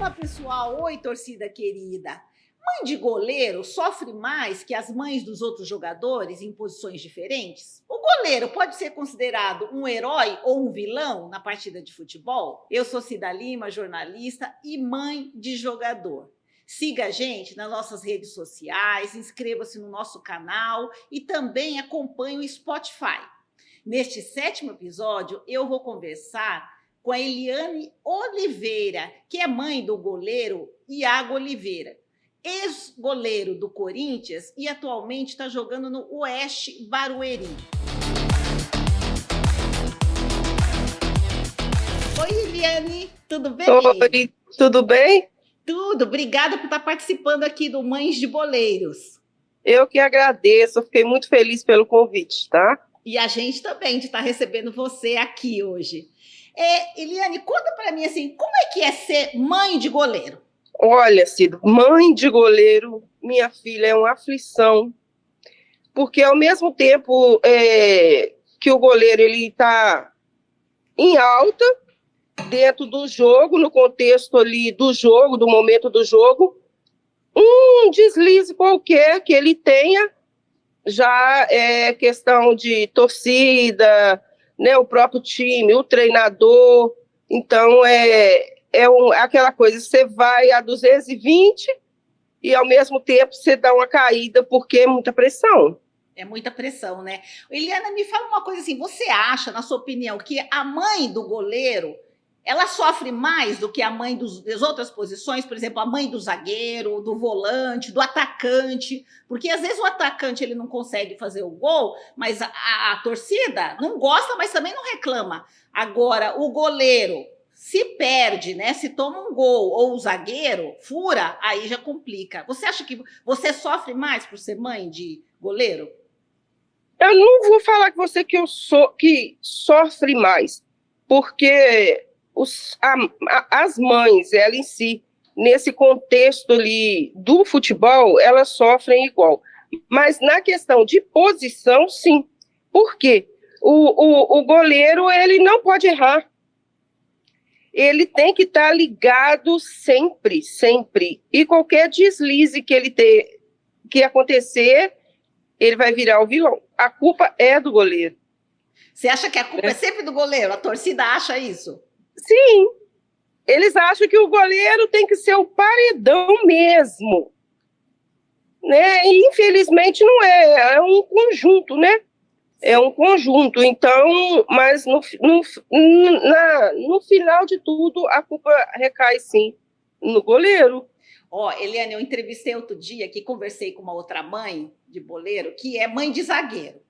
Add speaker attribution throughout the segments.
Speaker 1: Fala pessoal, oi torcida querida. Mãe de goleiro sofre mais que as mães dos outros jogadores em posições diferentes? O goleiro pode ser considerado um herói ou um vilão na partida de futebol? Eu sou Cida Lima, jornalista e mãe de jogador. Siga a gente nas nossas redes sociais, inscreva-se no nosso canal e também acompanhe o Spotify. Neste 7º episódio, eu vou conversar com a Eliane Oliveira, que é mãe do goleiro Iago Oliveira, ex-goleiro do Corinthians e atualmente está jogando no Oeste Barueri. Oi, Eliane, tudo bem?
Speaker 2: Oi, tudo bem?
Speaker 1: Tudo, obrigada por estar participando aqui do Mães de Boleiros.
Speaker 2: Eu que agradeço, fiquei muito feliz pelo convite, tá?
Speaker 1: E a gente também de estar recebendo você aqui hoje. Eliane, conta para mim assim, como é que é ser mãe de goleiro?
Speaker 2: Olha, Cida, mãe de goleiro, minha filha, é uma aflição, porque ao mesmo tempo que o goleiro ele está em alta, dentro do jogo, no contexto ali do jogo, do momento do jogo, um deslize qualquer que ele tenha, já é questão de torcida, né, o próprio time, o treinador. Então, aquela coisa, você vai a 220 e, ao mesmo tempo, você dá uma caída, porque é muita pressão.
Speaker 1: É muita pressão, né? Eliana, me fala uma coisa assim, você acha, na sua opinião, que a mãe do goleiro, ela sofre mais do que a mãe das outras posições, por exemplo, a mãe do zagueiro, do volante, do atacante, porque às vezes o atacante ele não consegue fazer o gol, mas a torcida não gosta, mas também não reclama. Agora, o goleiro se perde, né? Se toma um gol ou o zagueiro fura, aí já complica. Você acha que você sofre mais por ser mãe de goleiro?
Speaker 2: Eu não vou falar com você que que sofre mais, porque as mães, ela em si, nesse contexto ali do futebol, elas sofrem igual. Mas na questão de posição, sim. Por quê? O goleiro, ele não pode errar. Ele tem que estar ligado sempre, sempre. E qualquer deslize que acontecer, ele vai virar o vilão. A culpa é do goleiro.
Speaker 1: Você acha que a culpa é sempre do goleiro? A torcida acha isso?
Speaker 2: Sim, eles acham que o goleiro tem que ser o paredão mesmo, né? E infelizmente não é um conjunto, né? É um conjunto, então, mas no final de tudo, a culpa recai sim no goleiro.
Speaker 1: Eliane, eu entrevistei outro dia que conversei com uma outra mãe de boleiro, que é mãe de zagueiro.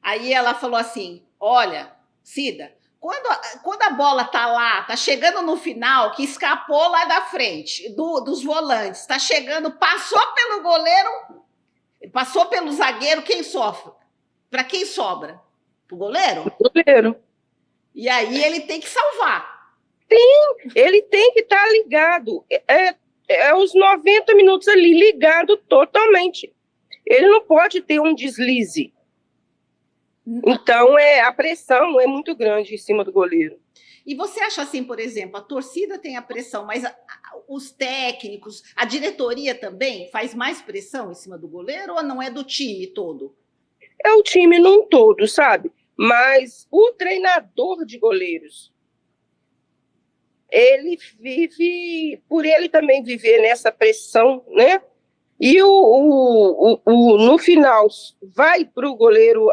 Speaker 1: Aí ela falou assim, olha, Cida, quando a bola tá lá, tá chegando no final, que escapou lá da frente, dos volantes, tá chegando, passou pelo goleiro, passou pelo zagueiro, quem sofre? Para quem sobra? Pro goleiro?
Speaker 2: O goleiro.
Speaker 1: E aí ele tem que salvar.
Speaker 2: Sim, ele tem que estar ligado. Os 90 minutos ali, ligado totalmente. Ele não pode ter um deslize. Então, a pressão é muito grande em cima do goleiro.
Speaker 1: E você acha assim, por exemplo, a torcida tem a pressão, mas os técnicos, a diretoria também faz mais pressão em cima do goleiro ou não é do time todo?
Speaker 2: É o time num todo, sabe? Mas o treinador de goleiros, ele vive, por ele também viver nessa pressão, né? E no final, vai para o goleiro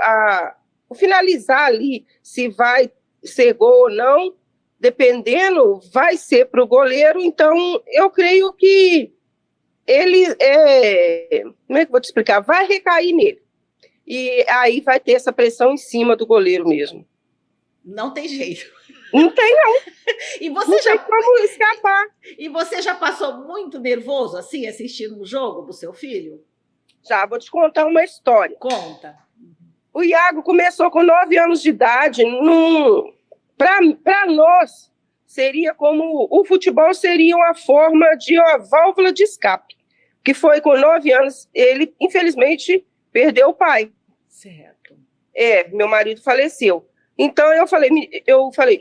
Speaker 2: finalizar ali, se vai ser gol ou não, dependendo, vai ser para o goleiro. Então, eu creio que ele, como é que eu vou te explicar? Vai recair nele. E aí vai ter essa pressão em cima do goleiro mesmo.
Speaker 1: Não tem jeito.
Speaker 2: Não tem, não.
Speaker 1: E você
Speaker 2: não tem como escapar.
Speaker 1: E você já passou muito nervoso, assim, assistindo um jogo do seu filho?
Speaker 2: Já, vou te contar uma história.
Speaker 1: Conta.
Speaker 2: O Iago começou com 9 anos de idade. Para nós, seria como... O futebol seria uma forma de uma válvula de escape. Que foi com 9 anos, ele, infelizmente, perdeu o pai.
Speaker 1: Certo.
Speaker 2: Meu marido faleceu. Então, eu falei,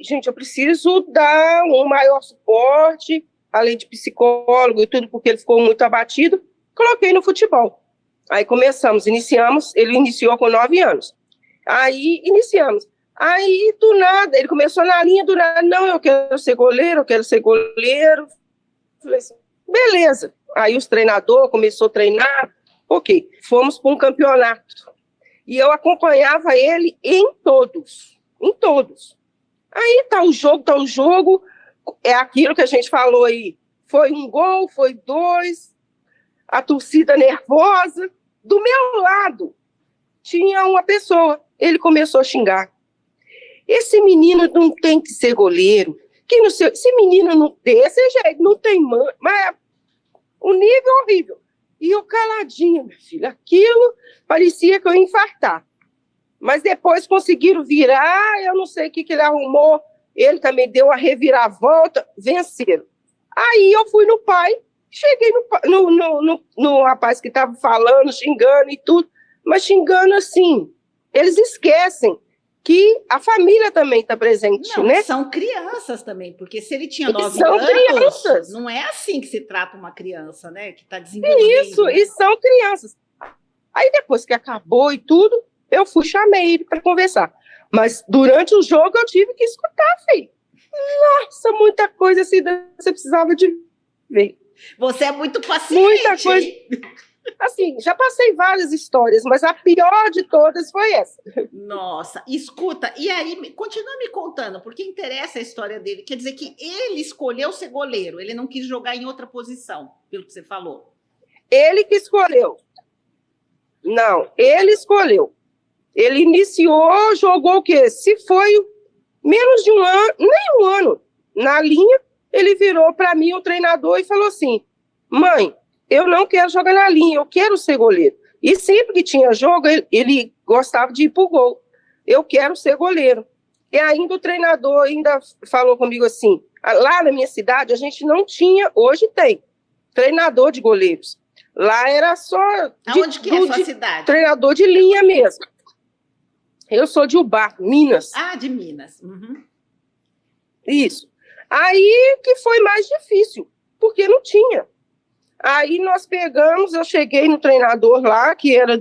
Speaker 2: gente, eu preciso dar um maior suporte além de psicólogo e tudo, porque ele ficou muito abatido, coloquei no futebol. Aí iniciamos, ele iniciou com 9 anos. Aí iniciamos. Aí, do nada, ele começou na linha, do nada, não, eu quero ser goleiro, eu quero ser goleiro. Falei assim, beleza. Aí os treinadores começou a treinar, ok, fomos para um campeonato. E eu acompanhava ele em todos. Aí tá o jogo, é aquilo que a gente falou aí, foi 1 gol, foi 2, a torcida nervosa. Do meu lado tinha uma pessoa, ele começou a xingar. Esse menino não tem que ser goleiro, que não sei, esse menino não desse jeito, não tem mãe, mas o nível é horrível. E eu caladinha, minha filha, aquilo parecia que eu ia infartar. Mas depois conseguiram virar, eu não sei o que ele arrumou, ele também deu uma reviravolta, venceram. Aí eu fui no pai, cheguei no rapaz que estava falando, xingando e tudo, mas xingando assim, eles esquecem que a família também está presente,
Speaker 1: não,
Speaker 2: né?
Speaker 1: São crianças também, porque se ele tinha 9
Speaker 2: são
Speaker 1: anos,
Speaker 2: crianças.
Speaker 1: Não é assim que se trata uma criança, né? Que está desenvolvendo.
Speaker 2: Isso, né? E são crianças. Aí depois que acabou e tudo, eu chamei ele para conversar. Mas durante o jogo eu tive que escutar, filho. Nossa, muita coisa assim, você precisava de ver.
Speaker 1: Você é muito paciente.
Speaker 2: Muita coisa. Assim, já passei várias histórias, mas a pior de todas foi essa.
Speaker 1: Nossa, escuta, e aí, continua me contando, porque interessa a história dele. Quer dizer que ele escolheu ser goleiro, ele não quis jogar em outra posição, pelo que você falou.
Speaker 2: Ele que escolheu. Não, ele escolheu. Ele iniciou, jogou o quê? Se foi menos de 1 ano, nem 1 ano, na linha, ele virou para mim, o treinador, e falou assim, mãe, eu não quero jogar na linha, eu quero ser goleiro. E sempre que tinha jogo, ele gostava de ir pro gol. Eu quero ser goleiro. E ainda o treinador ainda falou comigo assim, lá na minha cidade, a gente não tinha, hoje tem, treinador de goleiros. Lá era só...
Speaker 1: Aonde que é a sua cidade?
Speaker 2: Treinador de linha mesmo. Eu sou de Ubá, Minas.
Speaker 1: Ah, de Minas. Uhum.
Speaker 2: Isso. Aí que foi mais difícil, porque não tinha. Aí nós pegamos, eu cheguei no treinador lá, que era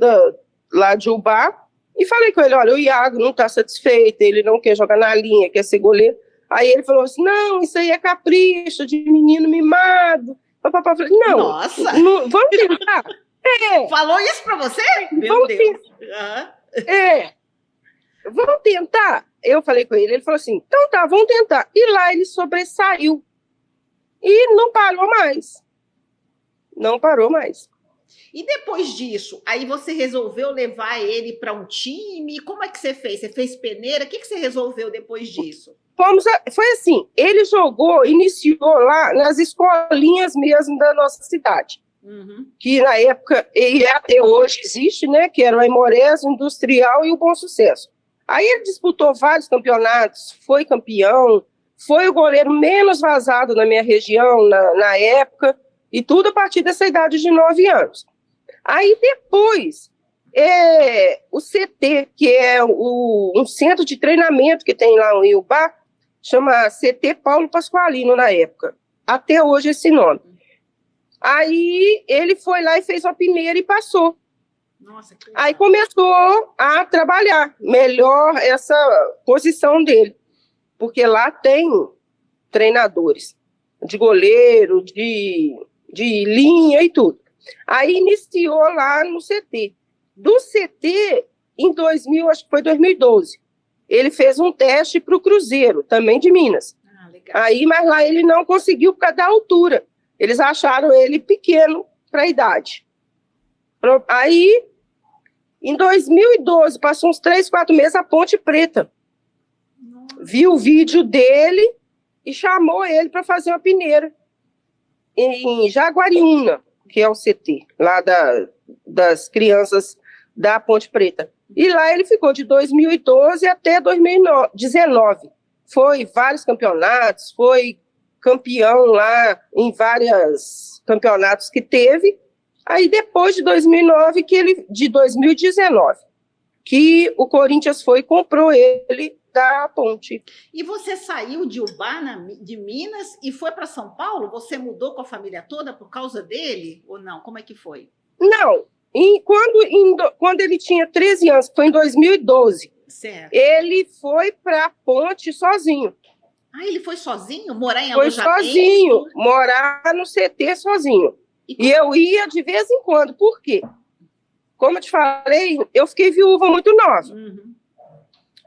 Speaker 2: lá de Ubá, e falei com ele, olha, o Iago não está satisfeito, ele não quer jogar na linha, quer ser goleiro. Aí ele falou assim, não, isso aí é capricho de menino mimado. Eu falei, não,
Speaker 1: nossa,
Speaker 2: vamos tentar.
Speaker 1: Falou isso para você?
Speaker 2: Meu Deus. Vamos tentar? Eu falei com ele, ele falou assim, então tá, vamos tentar. E lá ele sobressaiu. E não parou mais. Não parou mais.
Speaker 1: E depois disso, aí você resolveu levar ele para um time? Como é que você fez? Você fez peneira? O que você resolveu depois disso?
Speaker 2: Foi assim, ele iniciou lá nas escolinhas mesmo da nossa cidade. Uhum. Que na época, e até hoje existe, né? Que era o Aimorés, o Industrial e o Bom Sucesso. Aí ele disputou vários campeonatos, foi campeão, foi o goleiro menos vazado na minha região na época, e tudo a partir dessa idade de 9 anos. Aí depois, o CT, que é um centro de treinamento que tem lá em Ubá, chama CT Paulo Pasqualino na época. Até hoje esse nome. Aí ele foi lá e fez uma peneira e passou. Nossa, aí começou a trabalhar melhor essa posição dele. Porque lá tem treinadores de goleiro, de linha e tudo. Aí iniciou lá no CT. Do CT, em 2000, acho que foi 2012, ele fez um teste para o Cruzeiro, também de Minas. Ah, legal. Aí, mas lá ele não conseguiu por causa da altura. Eles acharam ele pequeno para a idade. Aí, em 2012, passou uns 3, 4 meses, a Ponte Preta viu o vídeo dele e chamou ele para fazer uma peneira em Jaguariúna, que é o CT, lá das crianças da Ponte Preta. E lá ele ficou de 2012 até 2019. Foi vários campeonatos, foi campeão lá em vários campeonatos que teve. Aí depois de 2019, de 2019, que o Corinthians foi e comprou ele da Ponte.
Speaker 1: E você saiu de de Minas, e foi para São Paulo? Você mudou com a família toda por causa dele? Ou não? Como é que foi?
Speaker 2: Não, quando ele tinha 13 anos, foi em 2012,
Speaker 1: certo.
Speaker 2: Ele foi para a Ponte sozinho.
Speaker 1: Ah, ele foi sozinho? Morar em
Speaker 2: Foi
Speaker 1: alojamento?
Speaker 2: sozinho, morar no CT sozinho. E eu ia de vez em quando. Por quê? Como eu te falei, eu fiquei viúva muito nova.
Speaker 1: Uhum.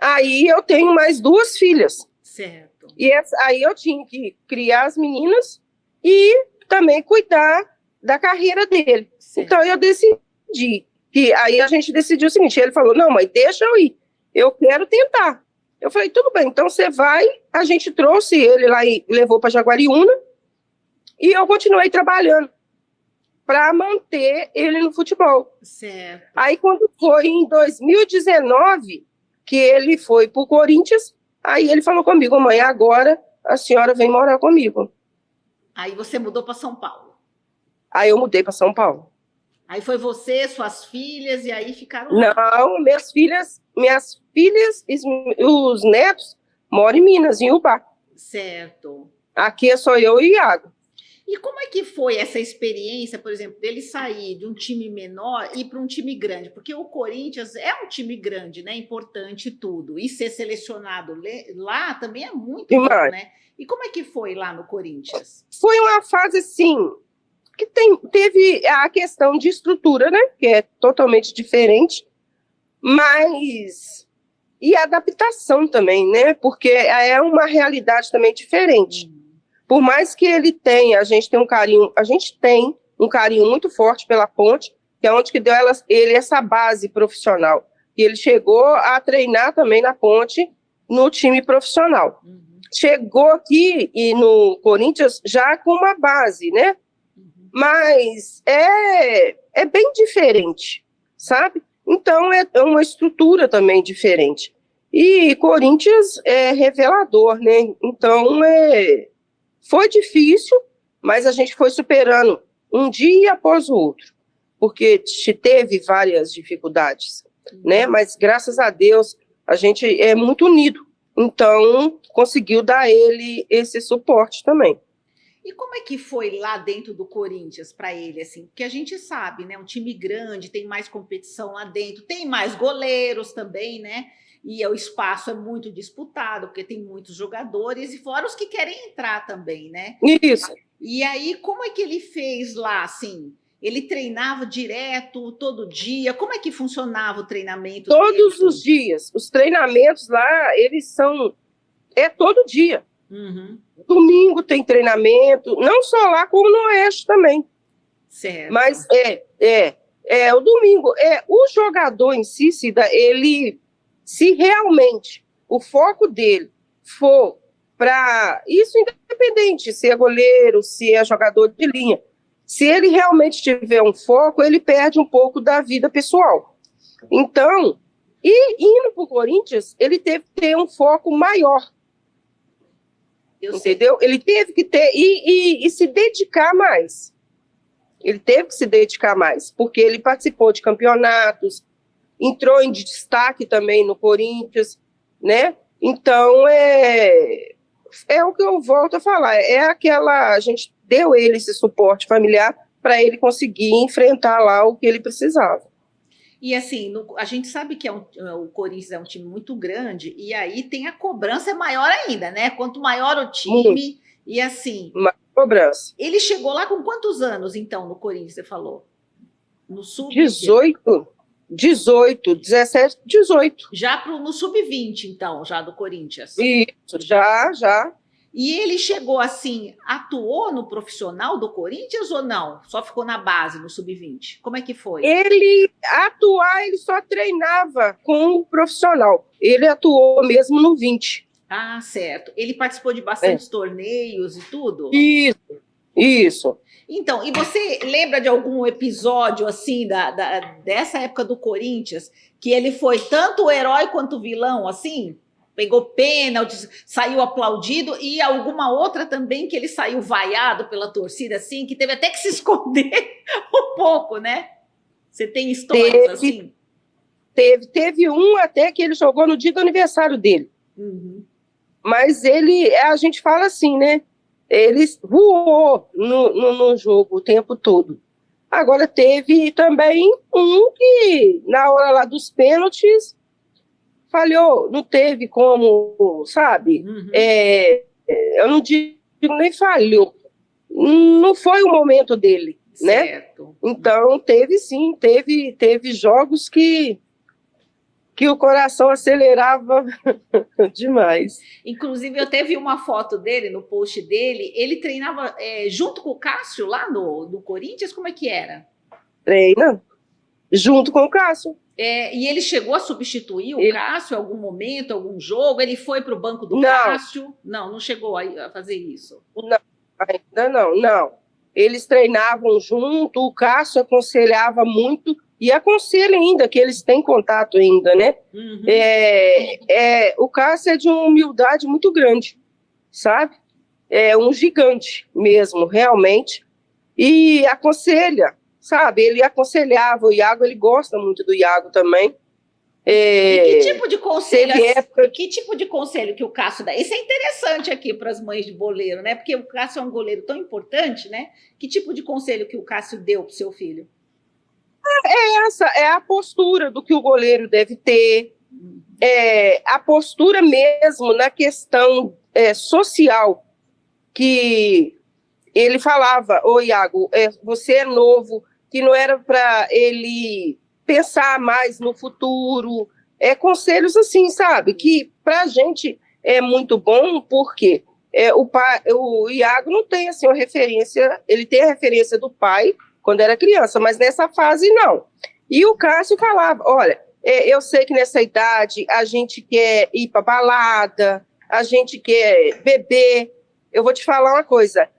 Speaker 2: Aí eu tenho mais 2 filhas.
Speaker 1: Certo.
Speaker 2: E aí eu tinha que criar as meninas e também cuidar da carreira dele.
Speaker 1: Certo.
Speaker 2: Então eu decidi, aí a gente decidiu o seguinte, ele falou, não, mãe, deixa eu ir, eu quero tentar. Eu falei, tudo bem, então você vai, a gente trouxe ele lá e levou para Jaguariúna, e eu continuei trabalhando para manter ele no futebol.
Speaker 1: Certo.
Speaker 2: Aí quando foi em 2019, que ele foi para o Corinthians, aí ele falou comigo, mãe, agora a senhora vem morar comigo.
Speaker 1: Aí você mudou para São Paulo?
Speaker 2: Aí eu mudei para São Paulo.
Speaker 1: Aí foi você, suas filhas, e aí ficaram lá?
Speaker 2: Não, minhas filhas e os netos moram em Minas, em Ubá.
Speaker 1: Certo.
Speaker 2: Aqui é só eu e Iago.
Speaker 1: E como é que foi essa experiência, por exemplo, dele sair de um time menor e ir para um time grande? Porque o Corinthians é um time grande, né? Importante e tudo. E ser selecionado lá também é muito bom, né? E como é que foi lá no Corinthians?
Speaker 2: Foi uma fase, assim, que teve a questão de estrutura, né? Que é totalmente diferente, mas... E a adaptação também, né? Porque é uma realidade também diferente. Por mais que ele tenha, a gente tem um carinho muito forte pela Ponte, que é onde que deu ele essa base profissional. E ele chegou a treinar também na Ponte, no time profissional. Chegou aqui e no Corinthians já com uma base, né? Mas é bem diferente, sabe? Então é uma estrutura também diferente. E Corinthians é revelador, né? Então foi difícil, mas a gente foi superando um dia após o outro, porque teve várias dificuldades, né? Mas graças a Deus a gente é muito unido, então conseguiu dar a ele esse suporte também.
Speaker 1: E como é que foi lá dentro do Corinthians para ele, assim? Porque a gente sabe, né? Um time grande, tem mais competição lá dentro, tem mais goleiros também, né? E o espaço é muito disputado, porque tem muitos jogadores, e fora os que querem entrar também, né?
Speaker 2: Isso.
Speaker 1: E aí, como é que ele fez lá, assim? Ele treinava direto, todo dia? Como é que funcionava o treinamento?
Speaker 2: Todos os dias. Os treinamentos lá, eles são... todo dia.
Speaker 1: Uhum.
Speaker 2: Domingo tem treinamento, não só lá, como no Oeste também.
Speaker 1: Certo.
Speaker 2: Mas o domingo, o jogador em si, Cida, ele, se realmente o foco dele for para isso, independente se é goleiro, se é jogador de linha, se ele realmente tiver um foco, ele perde um pouco da vida pessoal. Então, indo para o Corinthians, ele teve que ter um foco maior. Entendeu? Ele teve que ter e se dedicar mais. Ele teve que se dedicar mais, porque ele participou de campeonatos, entrou em destaque também no Corinthians, né? Então, é o que eu volto a falar, a gente deu ele esse suporte familiar para ele conseguir enfrentar lá o que ele precisava.
Speaker 1: E assim, a gente sabe que o Corinthians é um time muito grande, e aí tem a cobrança maior ainda, né? Quanto maior o time, e assim...
Speaker 2: Uma cobrança.
Speaker 1: Ele chegou lá com quantos anos, então, no Corinthians, você falou? No sub...
Speaker 2: 18, 17, 18.
Speaker 1: Já no sub-20, então, já do Corinthians.
Speaker 2: Isso, já.
Speaker 1: E ele chegou assim, atuou no profissional do Corinthians ou não? Só ficou na base, no sub-20? Como é que foi?
Speaker 2: Ele só treinava com o profissional. Ele atuou mesmo no 20.
Speaker 1: Ah, certo. Ele participou de bastantes torneios e tudo?
Speaker 2: Isso.
Speaker 1: Então, e você lembra de algum episódio, assim, dessa época do Corinthians, que ele foi tanto o herói quanto o vilão, assim? Pegou pênalti, saiu aplaudido, e alguma outra também que ele saiu vaiado pela torcida, assim, que teve até que se esconder um pouco, né? Você tem histórias assim?
Speaker 2: Teve um até que ele jogou no dia do aniversário dele.
Speaker 1: Uhum.
Speaker 2: Mas a gente fala assim, né? Ele voou no jogo o tempo todo. Agora teve também um que, na hora lá dos pênaltis, falhou, não teve como, sabe?
Speaker 1: Uhum.
Speaker 2: Eu não digo nem falhou, não foi o momento dele, né?
Speaker 1: Certo.
Speaker 2: Então, teve sim, teve jogos que o coração acelerava demais.
Speaker 1: Inclusive, eu até vi uma foto dele, no post dele, ele treinava junto com o Cássio lá no Corinthians, como é que era?
Speaker 2: Treina junto com o Cássio.
Speaker 1: E ele chegou a substituir o Cássio em algum momento, algum jogo? Ele foi para o banco do
Speaker 2: Não.
Speaker 1: Cássio? Não chegou a fazer isso.
Speaker 2: Não, ainda não. Eles treinavam junto, o Cássio aconselhava muito, e aconselha ainda, que eles têm contato ainda, né?
Speaker 1: Uhum.
Speaker 2: O Cássio é de uma humildade muito grande, sabe? É um gigante mesmo, realmente. E aconselha, sabe? Ele aconselhava o Iago, ele gosta muito do Iago também.
Speaker 1: E que tipo de conselho?
Speaker 2: Que
Speaker 1: tipo de conselho que o Cássio dá? Isso é interessante aqui para as mães de goleiro, né? Porque o Cássio é um goleiro tão importante, né? Que tipo de conselho que o Cássio deu para o seu filho?
Speaker 2: Essa é a postura do que o goleiro deve ter, a postura mesmo na questão social, que ele falava, ô Iago, você é novo, que não era para ele pensar mais no futuro, conselhos assim, sabe, que para a gente é muito bom, porque o Iago não tem assim uma referência, ele tem a referência do pai quando era criança, mas nessa fase não. E o Cássio falava, olha, eu sei que nessa idade a gente quer ir para balada, a gente quer beber, eu vou te falar uma coisa,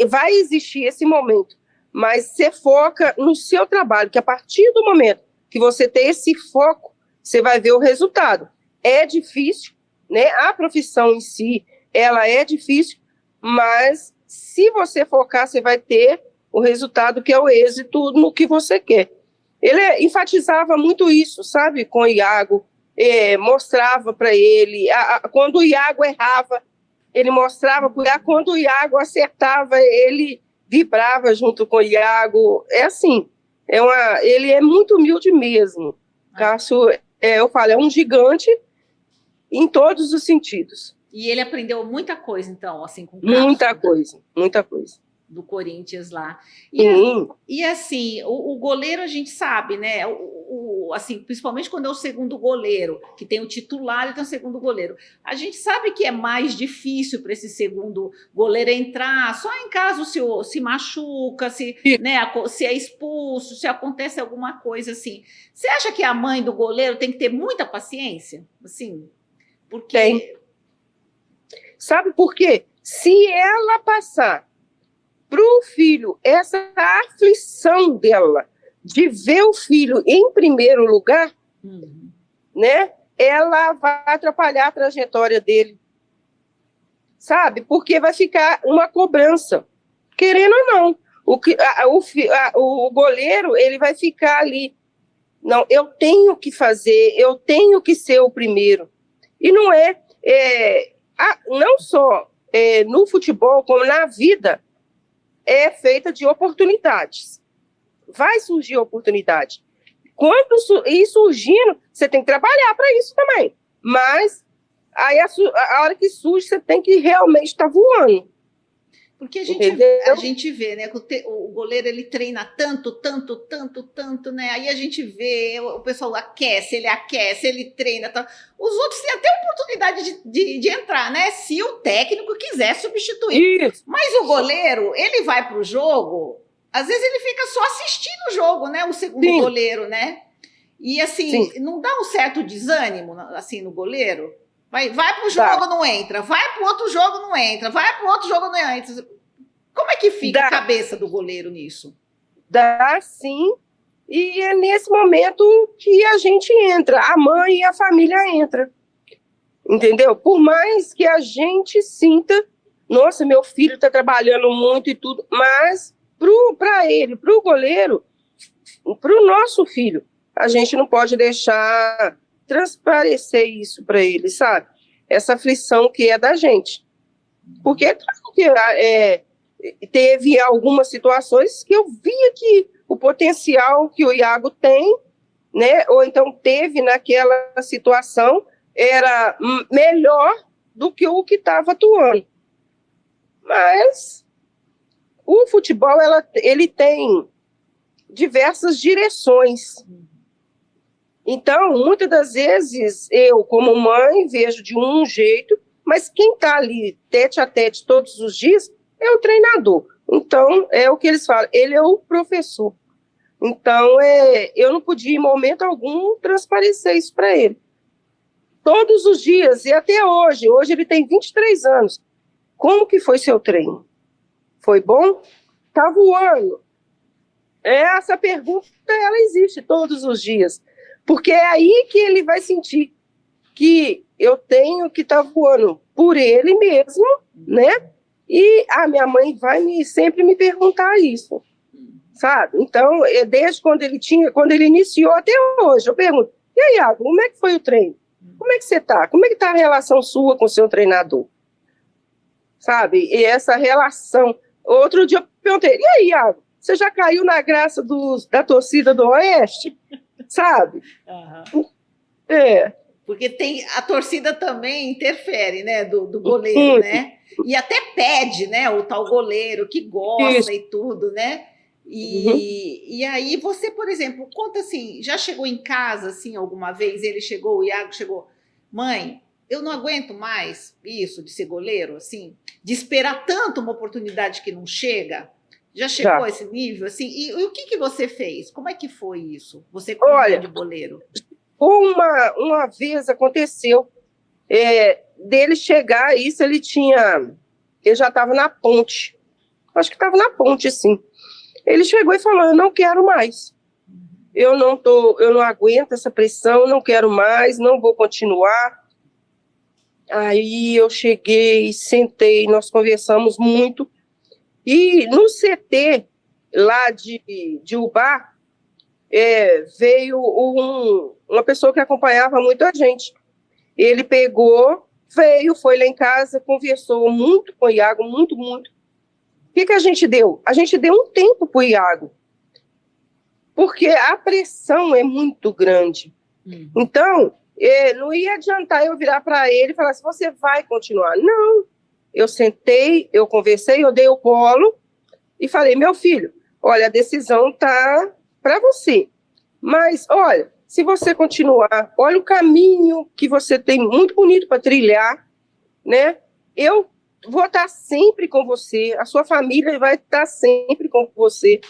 Speaker 2: vai existir esse momento, mas você foca no seu trabalho, que a partir do momento que você tem esse foco, você vai ver o resultado. É difícil, né? A profissão em si, ela é difícil, mas se você focar, você vai ter o resultado, que é o êxito no que você quer. Ele enfatizava muito isso, sabe, com o Iago, mostrava para ele, quando o Iago errava, ele mostrava para o Iago, quando o Iago acertava, ele vibrava junto com o Iago. É assim, ele é muito humilde mesmo. Cássio, eu falo, é um gigante em todos os sentidos.
Speaker 1: E ele aprendeu muita coisa, então, assim, com o Cássio.
Speaker 2: Muita coisa.
Speaker 1: Do Corinthians lá.
Speaker 2: E
Speaker 1: assim, o goleiro a gente sabe, né? Assim, principalmente quando é o segundo goleiro, que tem o titular e tem o segundo goleiro. A gente sabe que é mais difícil para esse segundo goleiro entrar, só em caso se machuca, né, se é expulso, se acontece alguma coisa assim. Você acha que a mãe do goleiro tem que ter muita paciência? Assim, porque...
Speaker 2: Tem. Sabe por quê? Se ela passar para o filho essa aflição dela de ver o filho em primeiro lugar, né, ela vai atrapalhar a trajetória dele, sabe? Porque vai ficar uma cobrança, querendo ou não. O goleiro, ele vai ficar ali, não, eu tenho que fazer, eu tenho que ser o primeiro. E não não só no futebol, como na vida, é feita de oportunidades. Vai surgir oportunidade. Quando ir surgindo, você tem que trabalhar para isso também. Mas aí a hora que surge, você tem que realmente estar voando.
Speaker 1: Porque a gente vê, né? Que o goleiro ele treina tanto, né? Aí a gente vê, o pessoal aquece, ele treina. Tá. Os outros têm até oportunidade de entrar, né? Se o técnico quiser substituir.
Speaker 2: Isso.
Speaker 1: Mas o goleiro, ele vai para o jogo, às vezes ele fica só assistindo o jogo, né? O segundo goleiro, né? E assim, não dá um certo desânimo assim, no goleiro? Vai para o jogo, não entra. Vai para o outro jogo, não entra. Vai para o outro jogo, não entra. Como é que fica a cabeça do goleiro nisso?
Speaker 2: Dá, sim. E é nesse momento que a gente entra. A mãe e a família entram. Entendeu? Por mais que a gente sinta, nossa, meu filho está trabalhando muito e tudo, mas para ele, para o goleiro, para o nosso filho, a gente não pode deixar transparecer isso para ele, sabe? Essa aflição que é da gente. Porque teve algumas situações que eu via que o potencial que o Iago tem, né, ou então teve naquela situação, era melhor do que o que estava atuando. Mas o futebol ele tem diversas direções. Então, muitas das vezes, eu, como mãe, vejo de um jeito, mas quem está ali tete a tete todos os dias é o treinador. Então, é o que eles falam, ele é o professor. Então, eu não podia, em momento algum, transparecer isso para ele. Todos os dias, e até hoje ele tem 23 anos. Como que foi seu treino? Foi bom? Tá voando? Essa pergunta, ela existe todos os dias. Porque é aí que ele vai sentir que eu tenho que estar voando por ele mesmo, né? E a minha mãe vai sempre me perguntar isso, sabe? Então, desde quando ele iniciou até hoje, eu pergunto, e aí, Iago, como é que foi o treino? Como é que você tá? Como é que tá a relação sua com o seu treinador? Sabe? E essa relação. Outro dia eu perguntei, e aí, Iago, você já caiu na graça da torcida do Oeste? Sabe?
Speaker 1: Uhum.
Speaker 2: É.
Speaker 1: Porque a torcida também interfere, né, do goleiro, né? E até pede, né, o tal goleiro que gosta Isso. E tudo, né? E aí você, por exemplo, conta assim, já chegou em casa, assim, alguma vez, o Iago chegou, mãe, eu não aguento mais isso de ser goleiro, assim, de esperar tanto uma oportunidade que não chega? Já chegou a esse nível, assim? E o que você fez? Como é que foi isso? Você como de goleiro?
Speaker 2: Uma vez aconteceu dele chegar, isso ele já estava na ponte. Acho que estava na ponte, sim. Ele chegou e falou, eu não quero mais. Eu não aguento essa pressão, não quero mais, não vou continuar. Aí eu cheguei, sentei, nós conversamos muito. E no CT, lá de Ubá, veio uma pessoa que acompanhava muito a gente. Ele veio, foi lá em casa, conversou muito com o Iago, muito, muito. O que a gente deu? A gente deu um tempo para o Iago, porque a pressão é muito grande. Então, não ia adiantar eu virar para ele e falar assim, você vai continuar. Não, eu sentei, eu conversei, eu dei o colo e falei, meu filho, olha, a decisão está para você. Mas, olha, se você continuar, olha o caminho que você tem muito bonito para trilhar, né? Eu vou estar sempre com você, a sua família vai estar sempre com você.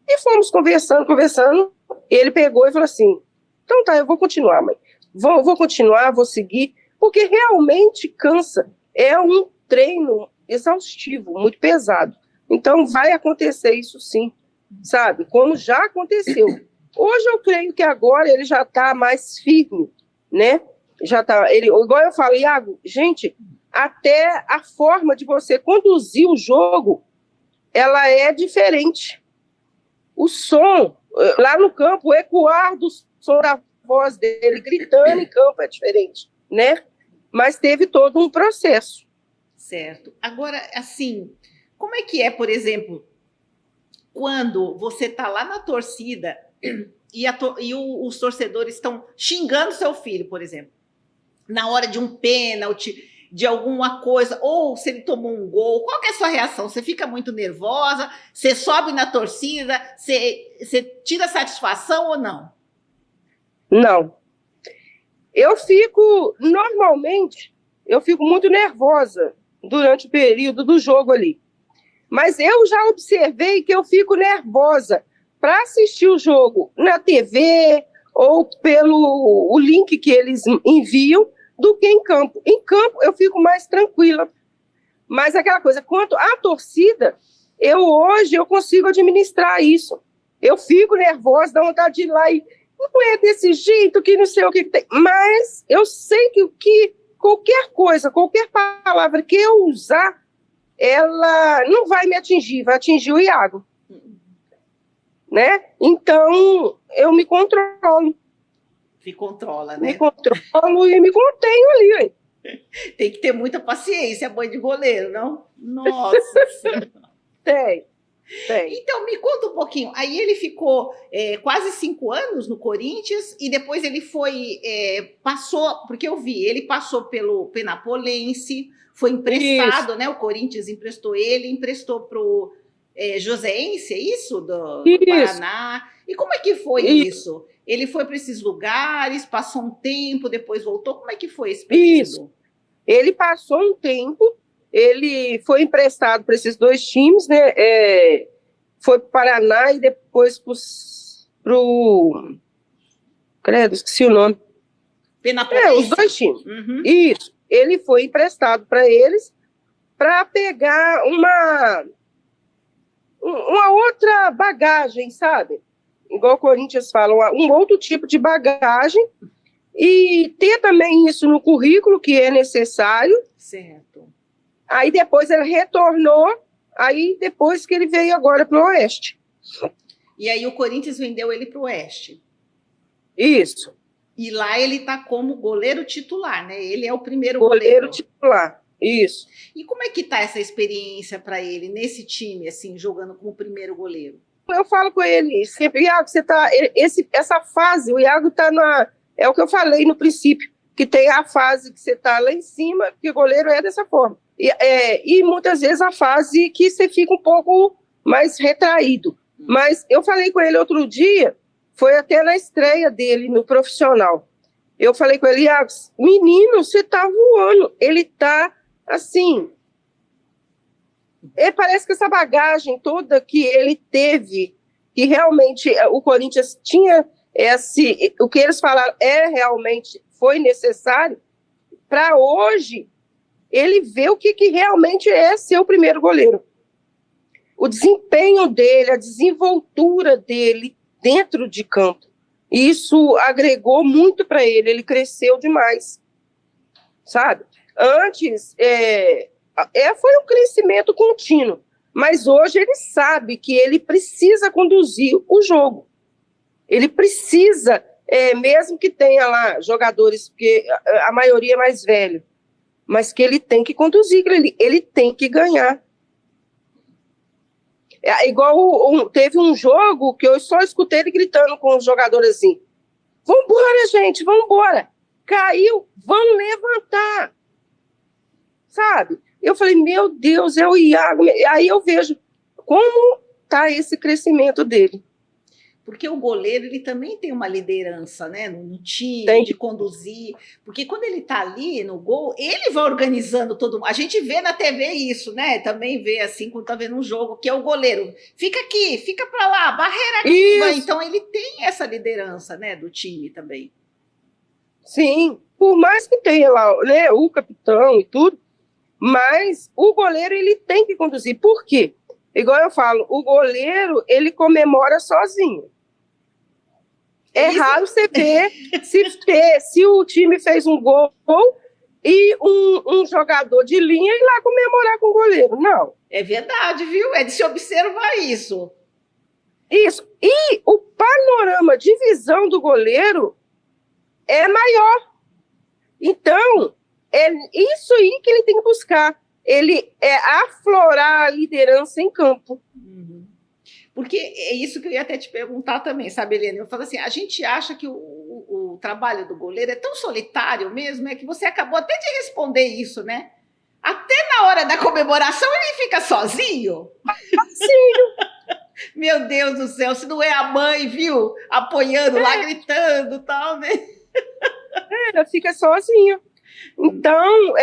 Speaker 2: E fomos conversando, ele pegou e falou assim, então tá, eu vou continuar, mãe. Vou continuar, vou seguir, porque realmente cansa. É um treino exaustivo, muito pesado. Então, vai acontecer isso sim, sabe? Como já aconteceu. Hoje eu creio que agora ele já está mais firme, né? Já tá, igual eu falo, Iago, gente, até a forma de você conduzir o jogo, ela é diferente. O som, lá no campo, o ecoar do som da voz dele, gritando em campo, é diferente, né? Mas teve todo um processo.
Speaker 1: Certo. Agora, assim, como é que é, por exemplo, quando você está lá na torcida e os torcedores estão xingando seu filho, por exemplo, na hora de um pênalti, de alguma coisa, ou se ele tomou um gol, qual que é a sua reação? Você fica muito nervosa? Você sobe na torcida? Você tira satisfação ou não?
Speaker 2: Não. Normalmente, eu fico muito nervosa durante o período do jogo ali. Mas eu já observei que eu fico nervosa para assistir o jogo na TV ou pelo o link que eles enviam do que em campo. Em campo eu fico mais tranquila. Mas aquela coisa, quanto à torcida, hoje eu consigo administrar isso. Eu fico nervosa, dá vontade de ir lá e não é desse jeito que não sei o que tem. Mas eu sei que qualquer coisa, qualquer palavra que eu usar, ela não vai me atingir, vai atingir o Iago. Né? Então, eu me controlo.
Speaker 1: Se controla,
Speaker 2: Me
Speaker 1: né?
Speaker 2: controlo e me contenho ali, hein?
Speaker 1: Tem que ter muita paciência, mãe de goleiro, não? Nossa Senhora.
Speaker 2: Tem, tem.
Speaker 1: Então, me conta um pouquinho. Aí ele ficou quase 5 anos no Corinthians e depois ele foi, passou, porque eu vi, ele passou pelo Penapolense, foi
Speaker 2: Isso,
Speaker 1: emprestado, né? O Corinthians emprestou ele, emprestou para o Joseense, é isso? Do
Speaker 2: isso,
Speaker 1: Paraná. E como é que foi
Speaker 2: isso,
Speaker 1: isso? Ele foi para esses lugares, passou um tempo, depois voltou. Como é que foi esse
Speaker 2: isso.
Speaker 1: período?
Speaker 2: Ele passou um tempo, ele foi emprestado para esses dois times, né? Foi para o Paraná e depois para o. Credo, esqueci o nome. Os
Speaker 1: Penapolense?
Speaker 2: dois times.
Speaker 1: Uhum.
Speaker 2: Isso. Ele foi emprestado para eles para pegar uma outra bagagem, sabe? Igual o Corinthians fala, um outro tipo de bagagem e ter também isso no currículo que é necessário.
Speaker 1: Certo.
Speaker 2: Aí depois ele retornou, aí depois que ele veio agora para o Oeste.
Speaker 1: E aí o Corinthians vendeu ele para o Oeste.
Speaker 2: Isso.
Speaker 1: E lá ele está como goleiro titular, né? Ele é o primeiro
Speaker 2: Goleiro
Speaker 1: goleiro.
Speaker 2: titular. Isso.
Speaker 1: E como é que tá essa experiência para ele nesse time, assim, jogando como primeiro goleiro?
Speaker 2: Eu falo com ele sempre, Iago, você tá. Essa fase, o Iago está na. É o que eu falei no princípio, que tem a fase que você está lá em cima, que o goleiro é dessa forma. E muitas vezes a fase que você fica um pouco mais retraído. Mas eu falei com ele outro dia, foi até na estreia dele no profissional. Eu falei com ele, Iago, menino, você está voando. Ele está assim. Parece que essa bagagem toda que ele teve, que realmente o Corinthians tinha o que eles falaram realmente foi necessário, para hoje ele vê o que realmente é ser o primeiro goleiro. O desempenho dele, a desenvoltura dele dentro de campo, isso agregou muito para ele cresceu demais, sabe? Antes, foi um crescimento contínuo, mas hoje ele sabe que ele precisa conduzir o jogo. Ele precisa, mesmo que tenha lá jogadores, porque a maioria é mais velho, mas que ele tem que conduzir, ele tem que ganhar. Teve um jogo que eu só escutei ele gritando com os jogadores assim, vambora, gente, vambora. Caiu, vamos levantar. Sabe? Eu falei, meu Deus, é o Iago. Aí eu vejo como está esse crescimento dele.
Speaker 1: Porque o goleiro ele também tem uma liderança, né, no time,
Speaker 2: Tem.
Speaker 1: de conduzir. Porque quando ele está ali no gol, ele vai organizando todo mundo. A gente vê na TV isso, né? Também vê assim quando está vendo um jogo, que é o goleiro. Fica aqui, fica para lá, barreira aqui. Vai. Então ele tem essa liderança, né, do time também.
Speaker 2: Sim, por mais que tenha lá, né, o capitão e tudo, mas o goleiro ele tem que conduzir. Por quê? Igual eu falo, o goleiro ele comemora sozinho. É raro você ver se o time fez um gol e um jogador de linha ir lá comemorar com o goleiro. Não.
Speaker 1: É verdade, viu? É de se observar isso.
Speaker 2: Isso. E o panorama de visão do goleiro é maior. Então, é isso aí que ele tem que buscar. Ele aflorar a liderança em campo.
Speaker 1: Porque é isso que eu ia até te perguntar também, sabe, Helena? Eu falo assim, a gente acha que o trabalho do goleiro é tão solitário mesmo, é que você acabou até de responder isso, né? Até na hora da comemoração ele fica sozinho.
Speaker 2: Sim.
Speaker 1: Meu Deus do céu, se não é a mãe, viu? Apoiando lá, gritando e tal, né?
Speaker 2: Ela fica sozinha. Então,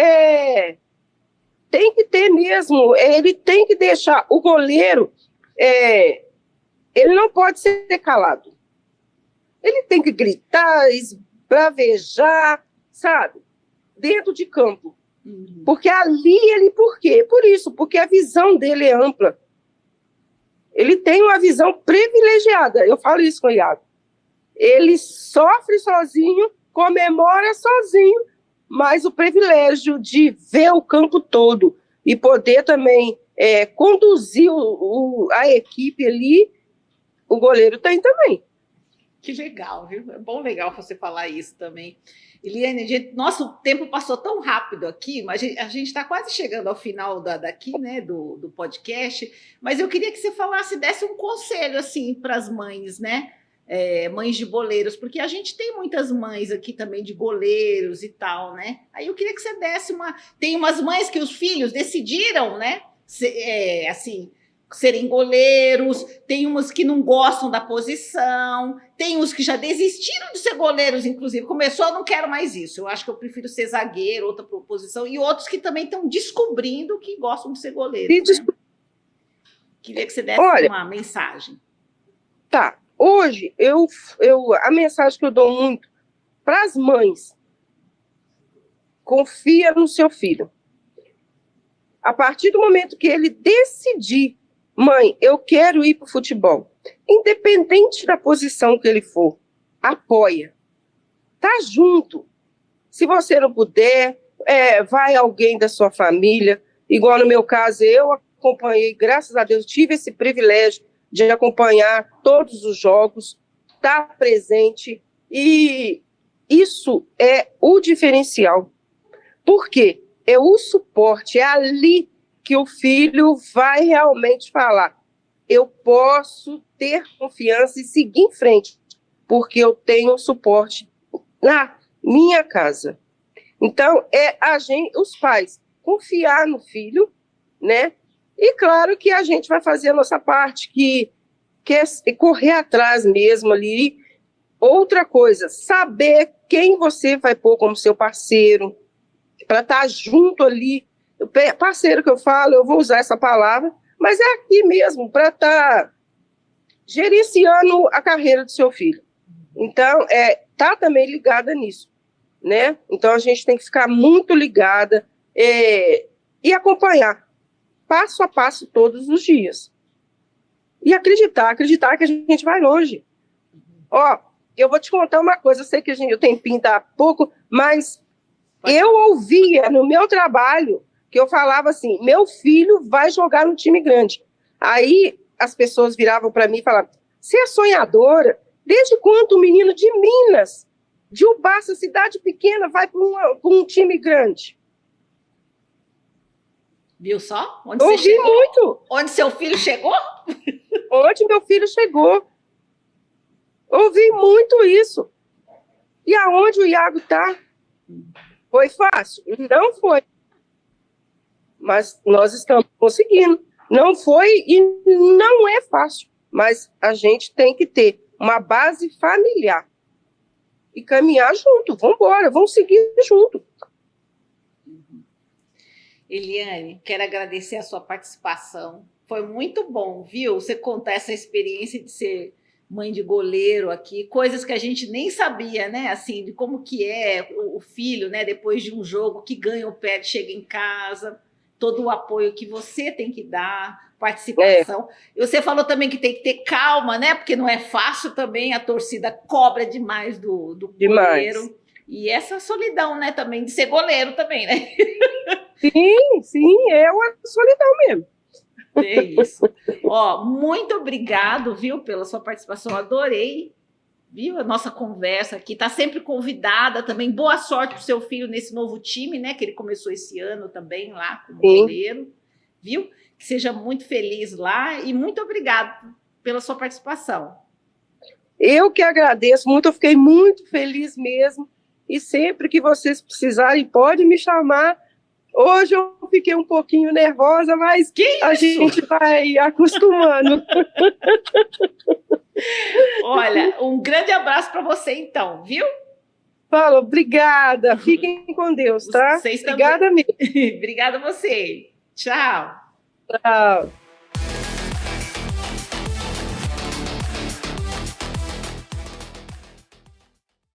Speaker 2: tem que ter mesmo, ele tem que deixar o goleiro, ele não pode ser calado. Ele tem que gritar, esbravejar, sabe? Dentro de campo. Porque ali por quê? Por isso, porque a visão dele é ampla. Ele tem uma visão privilegiada. Eu falo isso com o Iago. Ele sofre sozinho, comemora sozinho, mas o privilégio de ver o campo todo e poder também conduzir a equipe ali, o goleiro tem também.
Speaker 1: Que legal, viu? É bom, legal você falar isso também. Eliane, nosso tempo passou tão rápido aqui, mas a gente está quase chegando ao final daqui, né, do podcast, mas eu queria que você falasse, desse um conselho, assim, para as mães, né? Mães de goleiros, porque a gente tem muitas mães aqui também de goleiros e tal, né? Aí eu queria que você desse uma... Tem umas mães que os filhos decidiram, né? Assim, serem goleiros, tem umas que não gostam da posição, tem uns que já desistiram de ser goleiros, inclusive. Começou, eu não quero mais isso, eu acho que eu prefiro ser zagueiro, outra posição, e outros que também estão descobrindo que gostam de ser goleiros, né? Queria que você desse uma mensagem.
Speaker 2: Tá, hoje, a mensagem que eu dou muito para as mães: confia no seu filho. A partir do momento que ele decidir, mãe, eu quero ir para o futebol, independente da posição que ele for, apoia. Tá junto. Se você não puder, vai alguém da sua família. Igual no meu caso, eu acompanhei, graças a Deus, tive esse privilégio de acompanhar todos os jogos, estar presente, e isso é o diferencial. Por quê? É o suporte, é ali que o filho vai realmente falar: eu posso ter confiança e seguir em frente, porque eu tenho suporte na minha casa. Então, os pais, confiar no filho, né? E claro que a gente vai fazer a nossa parte, que é correr atrás mesmo ali. Outra coisa, saber quem você vai pôr como seu parceiro, para estar junto ali. Parceiro que eu falo, eu vou usar essa palavra, mas é aqui mesmo, para estar gerenciando a carreira do seu filho. Então, tá também ligada nisso, né? Então, a gente tem que ficar muito ligada e acompanhar passo a passo todos os dias. E acreditar que a gente vai longe. Ó, eu vou te contar uma coisa, eu sei que o tempinho tá pouco, mas eu ouvia no meu trabalho que eu falava assim: meu filho vai jogar no time grande. Aí as pessoas viravam para mim e falavam: você é sonhadora? Desde quando um menino de Minas, de Ubaça, cidade pequena, vai para um time grande?
Speaker 1: Viu só?
Speaker 2: Onde você chegou? Muito.
Speaker 1: Onde seu filho chegou?
Speaker 2: Onde meu filho chegou. Ouvi muito isso. E aonde o Iago está? Foi fácil? Não foi. Mas nós estamos conseguindo. Não foi e não é fácil. Mas a gente tem que ter uma base familiar e caminhar junto. Vamos embora, vamos seguir junto.
Speaker 1: Eliane, quero agradecer a sua participação. Foi muito bom, viu? Você contar essa experiência de ser mãe de goleiro aqui, coisas que a gente nem sabia, né? Assim, de como que é o filho, né? Depois de um jogo, que ganha ou perde, chega em casa, todo o apoio que você tem que dar, participação. E você falou também que tem que ter calma, né? Porque não é fácil também, a torcida cobra demais do goleiro. E essa solidão, né? Também de ser goleiro também, né?
Speaker 2: Sim, é uma solidão mesmo.
Speaker 1: É isso. Ó, muito obrigado, viu, pela sua participação. Adorei, viu, a nossa conversa aqui. Tá sempre convidada também. Boa sorte pro seu filho nesse novo time, né? Que ele começou esse ano também lá como goleiro, viu? Que seja muito feliz lá e muito obrigado pela sua participação.
Speaker 2: Eu que agradeço muito, eu fiquei muito feliz mesmo. E sempre que vocês precisarem, pode me chamar. Hoje eu fiquei um pouquinho nervosa, mas a gente vai acostumando.
Speaker 1: Olha, um grande abraço para você, então, viu?
Speaker 2: Paulo, obrigada. Fiquem com Deus, tá?
Speaker 1: Vocês
Speaker 2: obrigada
Speaker 1: também.
Speaker 2: mesmo.
Speaker 1: Obrigada a você. Tchau.
Speaker 2: Tchau.